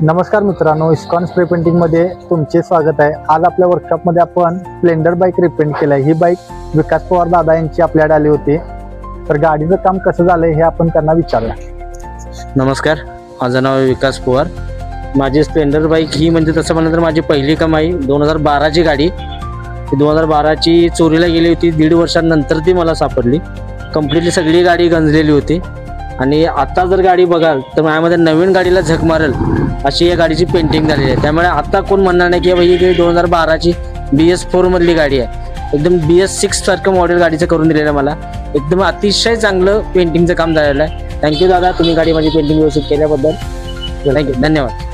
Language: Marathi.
नमस्कार मित्रांनो, इस्कॉन स्प्रे पेंटिंग मध्ये तुमचे स्वागत आहे। आज आपल्या वर्कशॉपमध्ये आपण स्प्लेंडर बाईक रिपेंट केलं आहे। ही बाईक विकास पवार दादा यांची आपल्याकडे आली होती, तर गाडीचं काम कसं झालंय हे आपण त्यांना विचारूया। नमस्कार, माझं नाव आहे विकास पवार। माझी स्प्लेंडर बाईक ही म्हणजे तसं म्हणलं तर माझी पहिली कमाई 2012ची गाडी। 2012ची चोरीला गेली होती, 1.5 वर्षांनंतर ती मला सापडली। कंप्लीटली सगळी गाडी गंजलेली होती आणि आता जर गाडी बघाल तर माझ्यामध्ये नवीन गाडीला झक मारेल अशी या गाडीची पेंटिंग झालेली आहे। त्यामुळे आता कोण म्हणणार नाही की बाबा ही 2012ची BS4 मधली गाडी आहे। एकदम BS6 सारखं मॉडेल गाडीचं करून दिलेलं मला। एकदम अतिशय चांगलं पेंटिंगचं काम झालेलं आहे। थँक्यू दादा, तुम्ही गाडी माझी पेंटिंग व्यवस्थित केल्याबद्दल। थँक्यू, धन्यवाद।